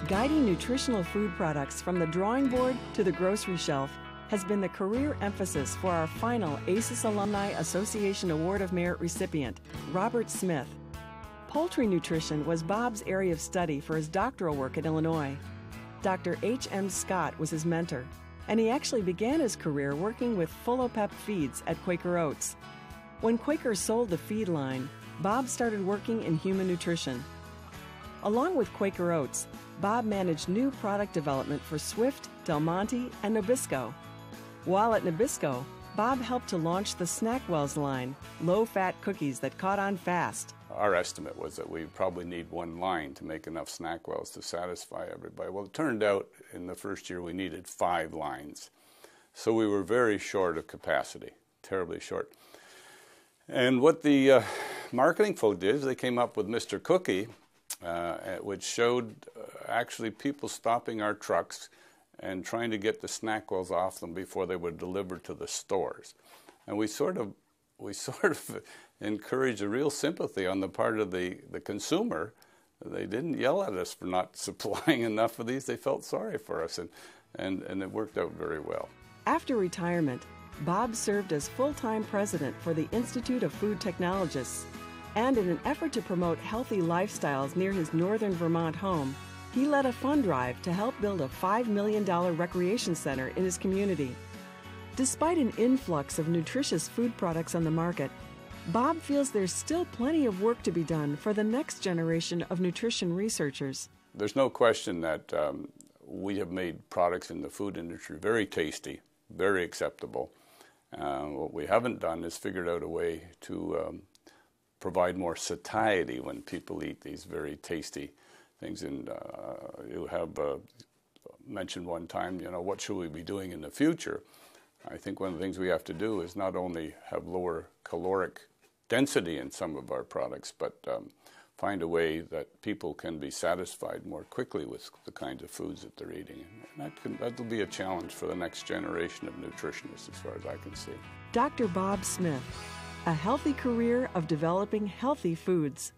Guiding nutritional food products from the drawing board to the grocery shelf has been the career emphasis for our final ACES Alumni Association Award of Merit recipient, Robert Smith. Poultry nutrition was Bob's area of study for his doctoral work at Illinois. Dr. H.M. Scott was his mentor, and he actually began his career working with Full-O-Pep Feeds at Quaker Oats. When Quaker sold the feed line, Bob started working in human nutrition. Along with Quaker Oats, Bob managed new product development for Swift, Del Monte, and Nabisco. While at Nabisco, Bob helped to launch the Snackwells line, low-fat cookies that caught on fast. Our estimate was that we probably need one line to make enough Snackwells to satisfy everybody. Well, it turned out in the first year we needed 5 lines. So we were very short of capacity, terribly short. And what the marketing folk did is they came up with Mr. Cookie, which showed actually people stopping our trucks and trying to get the Snackwells off them before they were delivered to the stores. And we sort of encouraged a real sympathy on the part of the consumer. They didn't yell at us for not supplying enough of these. They felt sorry for us, and it worked out very well. After retirement, Bob served as full-time president for the Institute of Food Technologists. And in an effort to promote healthy lifestyles near his northern Vermont home, he led a fund drive to help build a $5 million recreation center in his community. Despite an influx of nutritious food products on the market, Bob feels there's still plenty of work to be done for the next generation of nutrition researchers. There's no question that we have made products in the food industry very tasty, very acceptable. What we haven't done is figured out a way to provide more satiety when people eat these very tasty things. And you have mentioned one time, what should we be doing in the future? I think one of the things we have to do is not only have lower caloric density in some of our products, but find a way that people can be satisfied more quickly with the kinds of foods that they're eating. And that'll be a challenge for the next generation of nutritionists as far as I can see. Dr. Bob Smith, a healthy career of developing healthy foods.